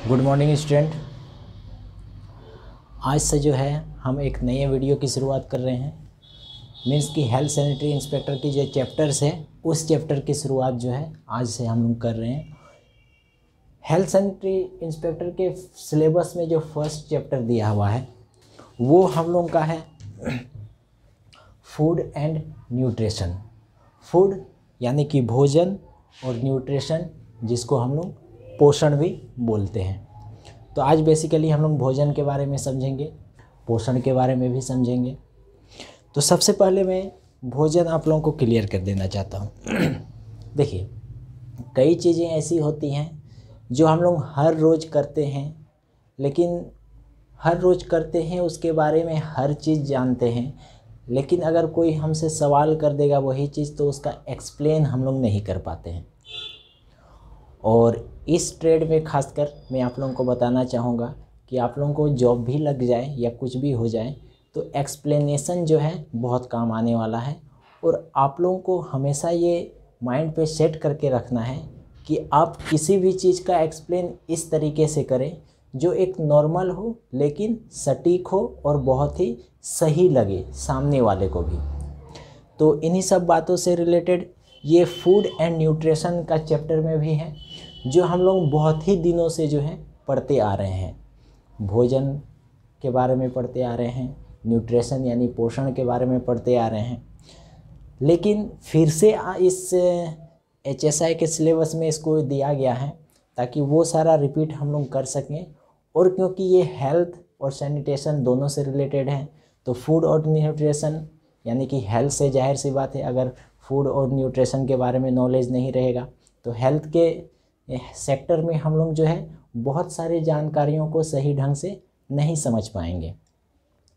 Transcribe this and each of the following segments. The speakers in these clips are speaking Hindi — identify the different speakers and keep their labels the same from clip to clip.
Speaker 1: Good morning student. आज से जो है हम एक नए वीडियो की शुरुआत कर रहे हैं। मीन्स कि हेल्थ सैनिटरी इंस्पेक्टर की जो चैप्टर्स है उस चैप्टर की शुरुआत जो है आज से हम लोग कर रहे हैं। हेल्थ सैनिटरी इंस्पेक्टर के सिलेबस में जो फर्स्ट चैप्टर दिया हुआ है वो हम लोग का है फूड एंड न्यूट्रिशन। फूड यानी कि भोजन और न्यूट्रिशन जिसको हम लोग पोषण भी बोलते हैं। तो आज बेसिकली हम लोग भोजन के बारे में समझेंगे, पोषण के बारे में भी समझेंगे। तो सबसे पहले मैं भोजन आप लोगों को क्लियर कर देना चाहता हूँ। देखिए, कई चीज़ें ऐसी होती हैं जो हम लोग हर रोज़ करते हैं, लेकिन हर रोज़ करते हैं उसके बारे में हर चीज़ जानते हैं, लेकिन अगर कोई हमसे सवाल कर देगा वही चीज़ तो उसका एक्सप्लेन हम लोग नहीं कर पाते हैं। और इस ट्रेड में खासकर मैं आप लोगों को बताना चाहूँगा कि आप लोगों को जॉब भी लग जाए या कुछ भी हो जाए तो एक्सप्लेनेशन जो है बहुत काम आने वाला है। और आप लोगों को हमेशा ये माइंड पे सेट करके रखना है कि आप किसी भी चीज़ का एक्सप्लेन इस तरीके से करें जो एक नॉर्मल हो लेकिन सटीक हो और बहुत ही सही लगे सामने वाले को भी। तो इन्हीं सब बातों से रिलेटेड ये फूड एंड न्यूट्रिशन का चैप्टर में भी है जो हम लोग बहुत ही दिनों से जो है पढ़ते आ रहे हैं। भोजन के बारे में पढ़ते आ रहे हैं, न्यूट्रिशन यानी पोषण के बारे में पढ़ते आ रहे हैं, लेकिन फिर से इस HSI के सिलेबस में इसको दिया गया है ताकि वो सारा रिपीट हम लोग कर सकें। और क्योंकि ये हेल्थ और सैनिटेशन दोनों से रिलेटेड है तो फूड और न्यूट्रिशन यानी कि हेल्थ से जाहिर सी बात है, अगर फूड और न्यूट्रिशन के बारे में नॉलेज नहीं रहेगा तो हेल्थ के सेक्टर में हम लोग जो है बहुत सारी जानकारियों को सही ढंग से नहीं समझ पाएंगे।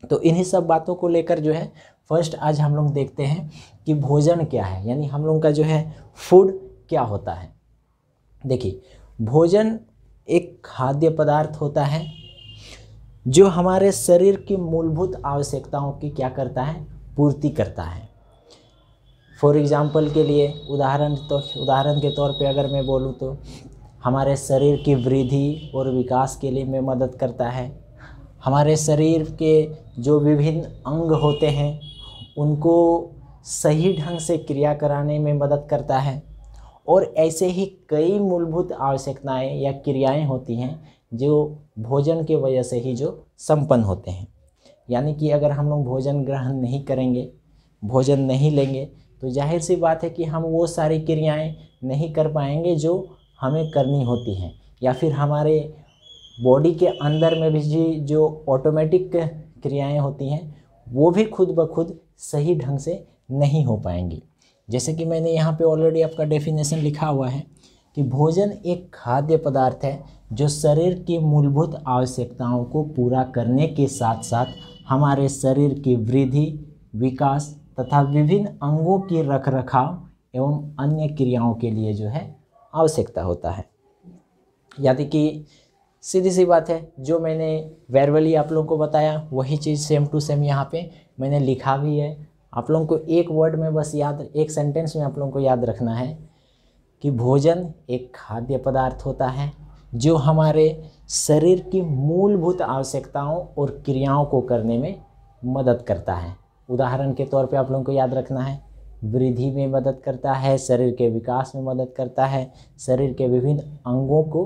Speaker 1: तो इन्हीं सब बातों को लेकर जो है फर्स्ट आज हम लोग देखते हैं कि भोजन क्या है, यानी हम लोग का जो है फूड क्या होता है। देखिए, भोजन एक खाद्य पदार्थ होता है जो हमारे शरीर की मूलभूत आवश्यकताओं की क्या करता है, पूर्ति करता है। फॉर एग्ज़ाम्पल के लिए उदाहरण के तौर पे अगर मैं बोलूँ तो हमारे शरीर की वृद्धि और विकास के लिए में मदद करता है। हमारे शरीर के जो विभिन्न अंग होते हैं उनको सही ढंग से क्रिया कराने में मदद करता है। और ऐसे ही कई मूलभूत आवश्यकताएं या क्रियाएं होती हैं जो भोजन के वजह से ही जो संपन्न होते हैं। यानी कि अगर हम लोग भोजन ग्रहण नहीं करेंगे, भोजन नहीं लेंगे तो जाहिर सी बात है कि हम वो सारी क्रियाएं नहीं कर पाएंगे जो हमें करनी होती हैं, या फिर हमारे बॉडी के अंदर में भी जो ऑटोमेटिक क्रियाएं होती हैं वो भी खुद ब खुद सही ढंग से नहीं हो पाएंगी। जैसे कि मैंने यहाँ पे ऑलरेडी आपका डेफिनेशन लिखा हुआ है कि भोजन एक खाद्य पदार्थ है जो शरीर की मूलभूत आवश्यकताओं को पूरा करने के साथ साथ हमारे शरीर की वृद्धि, विकास तथा विभिन्न अंगों की रखरखाव एवं अन्य क्रियाओं के लिए जो है आवश्यकता होता है। यानी कि सीधी सी बात है, जो मैंने वर्बली आप लोगों को बताया वही चीज़ सेम टू सेम यहाँ पे मैंने लिखा भी है। आप लोगों को एक वर्ड में बस एक सेंटेंस में आप लोगों को याद रखना है कि भोजन एक खाद्य पदार्थ होता है जो हमारे शरीर की मूलभूत आवश्यकताओं और क्रियाओं को करने में मदद करता है। उदाहरण के तौर पे आप लोगों को याद रखना है, वृद्धि में मदद करता है, शरीर के विकास में मदद करता है, शरीर के विभिन्न अंगों को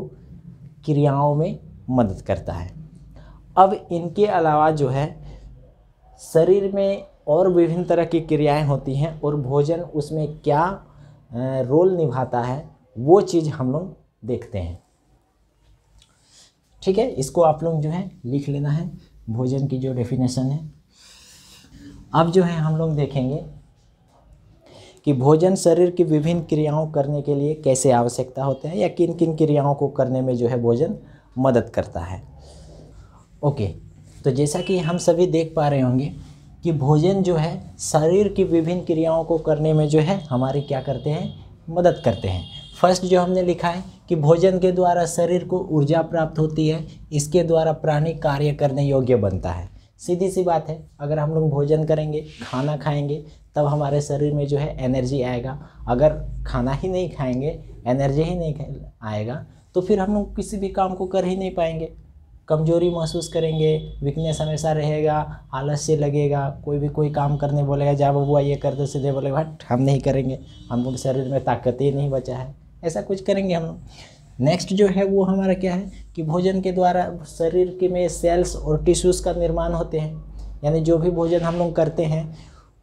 Speaker 1: क्रियाओं में मदद करता है। अब इनके अलावा जो है शरीर में और विभिन्न तरह की क्रियाएं होती हैं और भोजन उसमें क्या रोल निभाता है वो चीज़ हम लोग देखते हैं। ठीक है, इसको आप लोग जो है लिख लेना है, भोजन की जो डेफिनेशन है। अब जो है हम लोग देखेंगे कि भोजन शरीर की विभिन्न क्रियाओं करने के लिए कैसे आवश्यकता होते हैं या किन किन क्रियाओं को करने में जो है भोजन मदद करता है। ओके, तो जैसा कि हम सभी देख पा रहे होंगे कि भोजन जो है शरीर की विभिन्न क्रियाओं को करने में जो है हमारी क्या करते हैं, मदद करते हैं। फर्स्ट जो हमने लिखा है कि भोजन के द्वारा शरीर को ऊर्जा प्राप्त होती है, इसके द्वारा प्राणी कार्य करने योग्य बनता है। सीधी सी बात है, अगर हम लोग भोजन करेंगे, खाना खाएंगे तब हमारे शरीर में जो है एनर्जी आएगा। अगर खाना ही नहीं खाएंगे, एनर्जी ही नहीं आएगा तो फिर हम लोग किसी भी काम को कर ही नहीं पाएंगे, कमजोरी महसूस करेंगे, वीकनेस हमेशा रहेगा, आलस्य लगेगा, कोई काम करने बोलेगा जा बबुआ ये कर दो, सीधे बोलेगा हट हम नहीं करेंगे, हमको शरीर में ताकत ही नहीं बचा है, ऐसा कुछ करेंगे हम लोग। नेक्स्ट जो है वो हमारा क्या है कि भोजन के द्वारा शरीर के में सेल्स और टिश्यूज़ का निर्माण होते हैं, यानी जो भी भोजन हम लोग करते हैं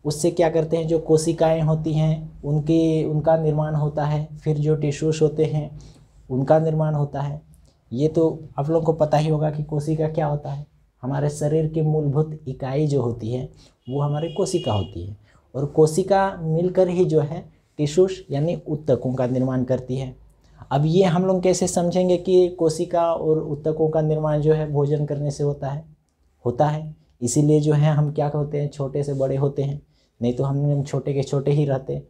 Speaker 1: उससे क्या करते हैं, जो कोशिकाएं होती हैं उनका निर्माण होता है, फिर जो टिश्यूज़ होते हैं उनका निर्माण होता है। ये तो आप लोगों को पता ही होगा कि कोशिका क्या होता है। हमारे शरीर की मूलभूत इकाई जो होती है वो हमारे कोशिका होती है, और कोशिका मिलकर ही जो है टिश्यूज यानी ऊतकों का निर्माण करती है। अब ये हम लोग कैसे समझेंगे कि कोशिका और ऊतकों का निर्माण जो है भोजन करने से होता है। इसीलिए जो है हम क्या होते हैं, छोटे से बड़े होते हैं, नहीं तो हम छोटे के छोटे ही रहते,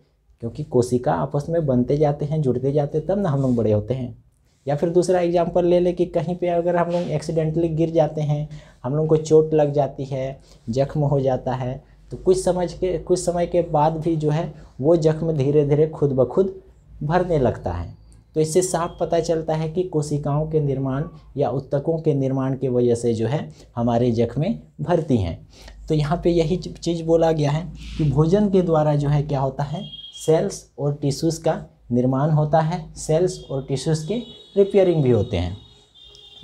Speaker 1: क्योंकि कोशिका आपस में बनते जाते हैं, जुड़ते जाते हैं, तब ना हम लोग बड़े होते हैं। या फिर दूसरा एग्जांपल ले ले कि कहीं पे अगर हम लोग एक्सीडेंटली गिर जाते हैं, हम लोग को चोट लग जाती है, जख्म हो जाता है, तो कुछ समय के बाद भी जो है वो जख्म धीरे धीरे खुद ब खुद भरने लगता है। तो इससे साफ पता चलता है कि कोशिकाओं के निर्माण या ऊतकों के निर्माण की वजह से जो है हमारे जख्में भरती हैं। तो यहाँ पे यही चीज़ बोला गया है कि भोजन के द्वारा जो है क्या होता है, सेल्स और टिश्यूज़ का निर्माण होता है, सेल्स और टिश्यूज़ के रिपेयरिंग भी होते हैं।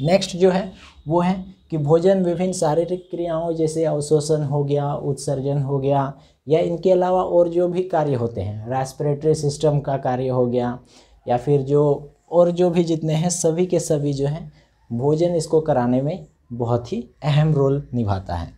Speaker 1: नेक्स्ट जो है वो है कि भोजन विभिन्न शारीरिक क्रियाओं जैसे अवशोषण हो गया, उत्सर्जन हो गया, या इनके अलावा और जो भी कार्य होते हैं, रेस्पिरेटरी सिस्टम का कार्य हो गया, या फिर जो भी जितने हैं सभी के सभी जो हैं भोजन इसको कराने में बहुत ही अहम रोल निभाता है।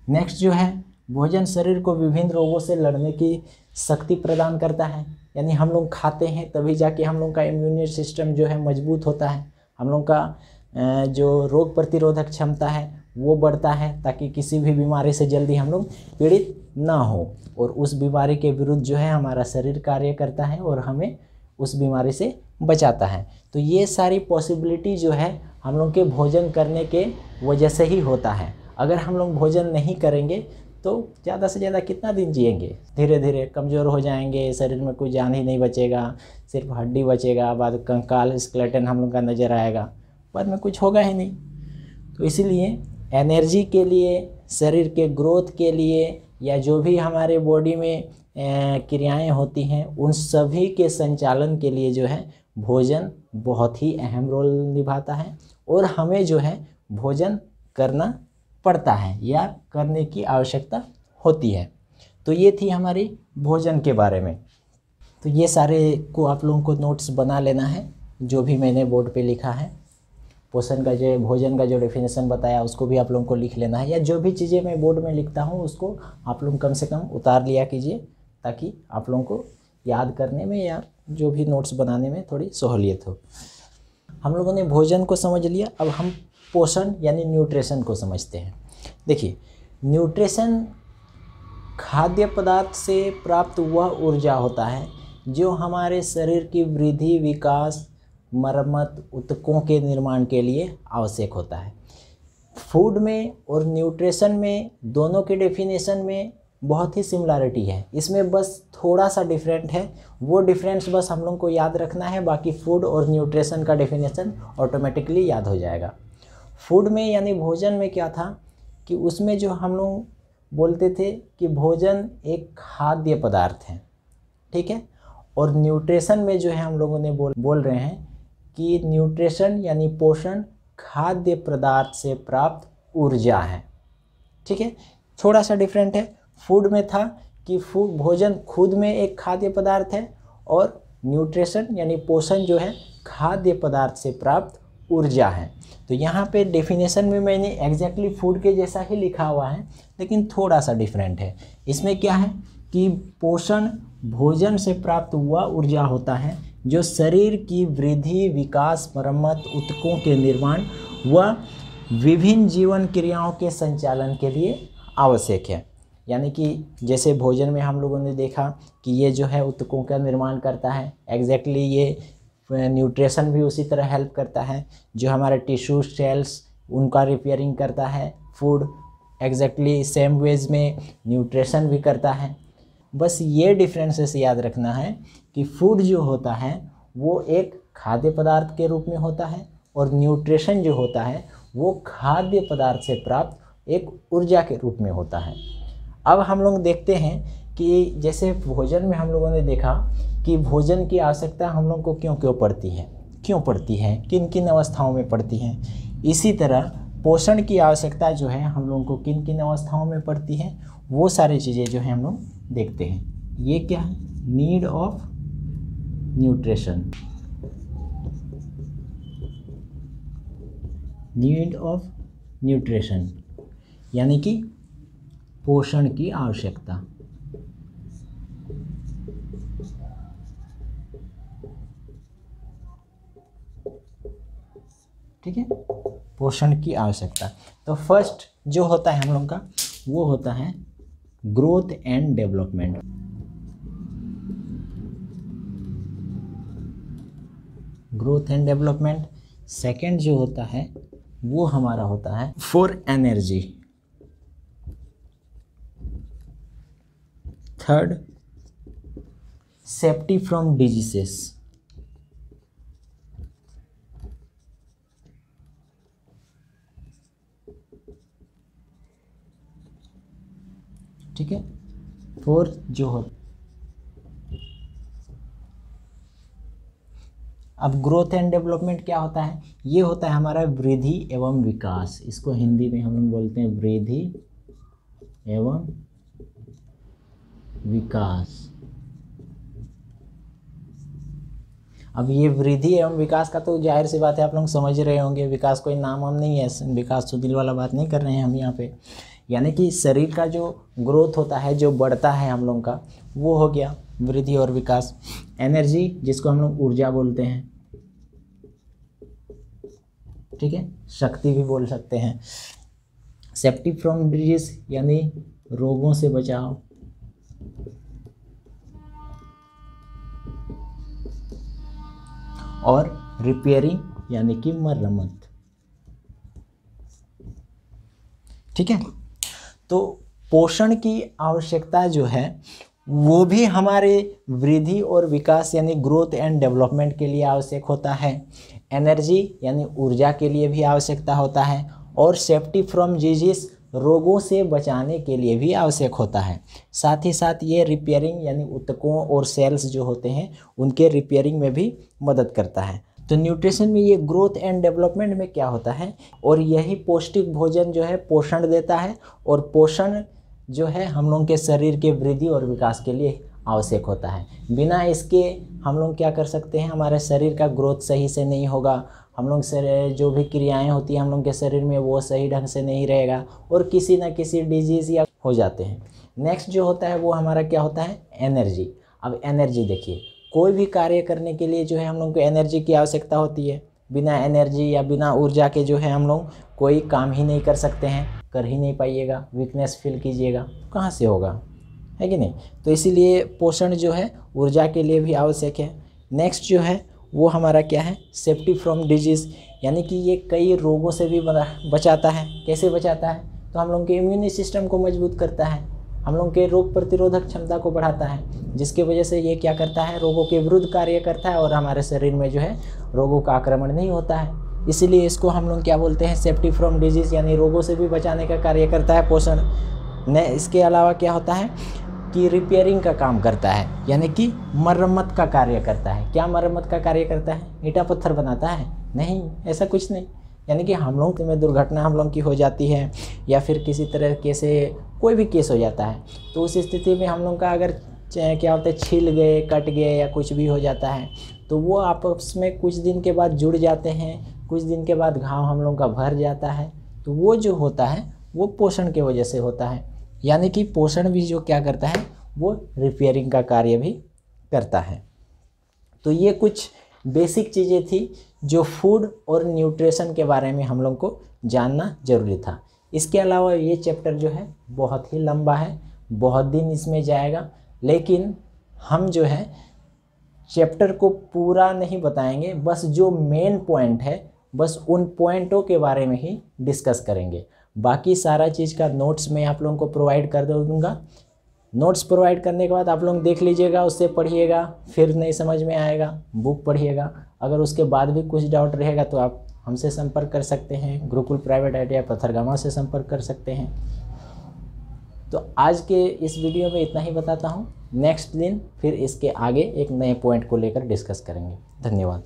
Speaker 1: नेक्स्ट जो है भोजन शरीर को विभिन्न रोगों से लड़ने की शक्ति प्रदान करता है, यानी हम लोग खाते हैं तभी जाके हम लोग का इम्यून सिस्टम जो है मजबूत होता है, हम लोग का जो रोग प्रतिरोधक क्षमता है वो बढ़ता है, ताकि किसी भी बीमारी से जल्दी हम लोग पीड़ित ना हो, और उस बीमारी के विरुद्ध जो है हमारा शरीर कार्य करता है और हमें उस बीमारी से बचाता है। तो ये सारी पॉसिबिलिटी जो है हम लोग के भोजन करने के वजह से ही होता है। अगर हम लोग भोजन नहीं करेंगे तो ज़्यादा से ज़्यादा कितना दिन जिएंगे, धीरे धीरे कमज़ोर हो जाएंगे, शरीर में कोई जान ही नहीं बचेगा, सिर्फ हड्डी बचेगा, बाद कंकाल स्केलेटन हम लोग का नज़र आएगा, बाद में कुछ होगा ही नहीं। तो इसीलिए एनर्जी के लिए, शरीर के ग्रोथ के लिए, या जो भी हमारे बॉडी में क्रियाएं होती हैं उन सभी के संचालन के लिए जो है भोजन बहुत ही अहम रोल निभाता है, और हमें जो है भोजन करना पड़ता है या करने की आवश्यकता होती है। तो ये थी हमारी भोजन के बारे में। तो ये सारे को आप लोगों को नोट्स बना लेना है, जो भी मैंने बोर्ड पे लिखा है। पोषण का जो भोजन का जो डेफिनेशन बताया उसको भी आप लोगों को लिख लेना है, या जो भी चीज़ें मैं बोर्ड में लिखता हूँ उसको आप लोग कम से कम उतार लिया कीजिए, ताकि आप लोगों को याद करने में या जो भी नोट्स बनाने में थोड़ी सहूलियत हो। हम लोगों ने भोजन को समझ लिया, अब हम पोषण यानी न्यूट्रिशन को समझते हैं। देखिए, न्यूट्रिशन खाद्य पदार्थ से प्राप्त वह ऊर्जा होता है जो हमारे शरीर की वृद्धि, विकास, मरम्मत, ऊतकों के निर्माण के लिए आवश्यक होता है। फूड में और न्यूट्रिशन में दोनों के डेफिनेशन में बहुत ही सिमिलरिटी है, इसमें बस थोड़ा सा डिफरेंट है, वो डिफरेंस बस हम लोग को याद रखना है, बाकी फूड और न्यूट्रिशन का डेफिनेशन ऑटोमेटिकली याद हो जाएगा। फूड में यानी भोजन में क्या था कि उसमें जो हम लोग बोलते थे कि भोजन एक खाद्य पदार्थ है, ठीक है, और न्यूट्रिशन में जो है हम लोगों ने बोल रहे हैं कि न्यूट्रिशन यानी पोषण खाद्य पदार्थ से प्राप्त ऊर्जा है, ठीक है, थोड़ा सा डिफरेंट है। फूड में था कि भोजन खुद में एक खाद्य पदार्थ है, और न्यूट्रिशन यानी पोषण जो है खाद्य पदार्थ से प्राप्त ऊर्जा है। तो यहाँ पे डेफिनेशन में मैंने एग्जैक्टली फूड के जैसा ही लिखा हुआ है, लेकिन थोड़ा सा डिफरेंट है। इसमें क्या है कि पोषण भोजन से प्राप्त हुआ ऊर्जा होता है जो शरीर की वृद्धि, विकास, मरम्मत, ऊतकों के निर्माण व विभिन्न जीवन क्रियाओं के संचालन के लिए आवश्यक है। यानी कि जैसे भोजन में हम लोगों ने देखा कि ये जो है ऊतकों का निर्माण करता है, एग्जैक्टली ये न्यूट्रिशन भी उसी तरह हेल्प करता है, जो हमारे टिश्यू सेल्स उनका रिपेयरिंग करता है। फूड एग्जैक्टली सेम वेज में न्यूट्रिशन भी करता है। बस ये डिफरेंसेस याद रखना है कि फूड जो होता है वो एक खाद्य पदार्थ के रूप में होता है और न्यूट्रिशन जो होता है वो खाद्य पदार्थ से प्राप्त एक ऊर्जा के रूप में होता है। अब हम लोग देखते हैं कि जैसे भोजन में हम लोगों ने देखा कि भोजन की आवश्यकता हम लोग को क्यों पड़ती है, किन किन अवस्थाओं में पड़ती है। इसी तरह पोषण की आवश्यकता जो है हम लोगों को किन किन अवस्थाओं में पड़ती है, वो सारी चीज़ें जो है हम लोग देखते हैं। ये क्या है, need of nutrition, need of nutrition यानी कि पोषण की आवश्यकता। ठीक है, पोषण की आवश्यकता। तो फर्स्ट जो होता है हम लोग का वो होता है growth and development. Growth and development. Second जो होता है वो हमारा होता है for energy. Third safety from diseases. ठीक है, फोर्थ जो हो, अब ग्रोथ एंड डेवलपमेंट क्या होता है, ये होता है हमारा वृद्धि एवं विकास। इसको हिंदी में हम लोग बोलते हैं वृद्धि एवं विकास। अब ये वृद्धि एवं विकास का तो जाहिर सी बात है आप लोग समझ रहे होंगे, विकास कोई नाम हम नहीं है, विकास सुधील वाला बात नहीं कर रहे हैं हम यहाँ पे। यानी कि शरीर का जो ग्रोथ होता है, जो बढ़ता है हम लोग का, वो हो गया वृद्धि और विकास। एनर्जी जिसको हम लोग ऊर्जा बोलते हैं, ठीक है, शक्ति भी बोल सकते हैं। सेफ्टी फ्रॉम डिजीज यानी रोगों से बचाव। और रिपेयरिंग यानी कि मरम्मत। ठीक है, तो पोषण की आवश्यकता जो है वो भी हमारे वृद्धि और विकास यानी ग्रोथ एंड डेवलपमेंट के लिए आवश्यक होता है। एनर्जी यानी ऊर्जा के लिए भी आवश्यकता होता है। और सेफ्टी फ्रॉम डिजीज रोगों से बचाने के लिए भी आवश्यक होता है। साथ ही साथ ये रिपेयरिंग यानी ऊतकों और सेल्स जो होते हैं उनके रिपेयरिंग में भी मदद करता है। तो न्यूट्रिशन में ये ग्रोथ एंड डेवलपमेंट में क्या होता है, और यही पौष्टिक भोजन जो है पोषण देता है। और पोषण जो है हम लोग के शरीर के वृद्धि और विकास के लिए आवश्यक होता है। बिना इसके हम लोग क्या कर सकते हैं, हमारे शरीर का ग्रोथ सही से नहीं होगा, हम लोग से जो भी क्रियाएं होती हैं हम लोग के शरीर में वो सही ढंग से नहीं रहेगा और किसी न किसी डिजीज़ या हो जाते हैं। नेक्स्ट जो होता है वो हमारा क्या होता है, एनर्जी। अब एनर्जी देखिए, कोई भी कार्य करने के लिए जो है हम लोग को एनर्जी की आवश्यकता होती है। बिना एनर्जी या बिना ऊर्जा के जो है हम लोग कोई काम ही नहीं कर सकते हैं, कर ही नहीं पाइएगा, वीकनेस फील कीजिएगा, कहाँ से होगा, है कि नहीं। तो इसीलिए पोषण जो है ऊर्जा के लिए भी आवश्यक है। नेक्स्ट जो है वो हमारा क्या है, सेफ्टी फ्रॉम डिजीज़, यानी कि ये कई रोगों से भी बचाता है। कैसे बचाता है, तो हम लोग के इम्यून सिस्टम को मजबूत करता है, हम लोग के रोग प्रतिरोधक क्षमता को बढ़ाता है, जिसकी वजह से ये क्या करता है, रोगों के विरुद्ध कार्य करता है और हमारे शरीर में जो है रोगों का आक्रमण नहीं होता है। इसीलिए इसको हम लोग क्या बोलते हैं, सेफ्टी फ्रॉम डिजीज़, यानी रोगों से भी बचाने का कार्य करता है पोषण। ने इसके अलावा क्या होता है कि रिपेयरिंग का काम करता है, यानी कि मरम्मत का कार्य करता है। क्या मरम्मत का कार्य करता है, ईंटा पत्थर बनाता है? नहीं, ऐसा कुछ नहीं। यानी कि हम लोग में दुर्घटना हम लोग की हो जाती है या फिर किसी तरह के से कोई भी केस हो जाता है, तो उस स्थिति में हम लोग का अगर क्या होता है, छील गए, कट गए या कुछ भी हो जाता है, तो वो आपस में कुछ दिन के बाद जुड़ जाते हैं, कुछ दिन के बाद घाव हम लोग का भर जाता है। तो वो जो होता है वो पोषण की वजह से होता है। यानी कि पोषण भी जो क्या करता है, वो रिपेयरिंग का कार्य भी करता है। तो ये कुछ बेसिक चीज़ें थी जो फूड और न्यूट्रिशन के बारे में हम लोग को जानना ज़रूरी था। इसके अलावा ये चैप्टर जो है बहुत ही लंबा है, बहुत दिन इसमें जाएगा, लेकिन हम जो है चैप्टर को पूरा नहीं बताएंगे, बस जो मेन पॉइंट है बस उन पॉइंटों के बारे में ही डिस्कस करेंगे। बाकी सारा चीज़ का नोट्स मैं आप लोगों को प्रोवाइड कर दूँगा, नोट्स प्रोवाइड करने के बाद आप लोग देख लीजिएगा, उससे पढ़िएगा, फिर नहीं समझ में आएगा बुक पढ़िएगा। अगर उसके बाद भी कुछ डाउट रहेगा तो आप हमसे संपर्क कर सकते हैं, गुरुकुल प्राइवेट ITI पथरगामा से संपर्क कर सकते हैं। तो आज के इस वीडियो में इतना ही बताता हूँ। नेक्स्ट दिन फिर इसके आगे एक नए पॉइंट को लेकर डिस्कस करेंगे। धन्यवाद।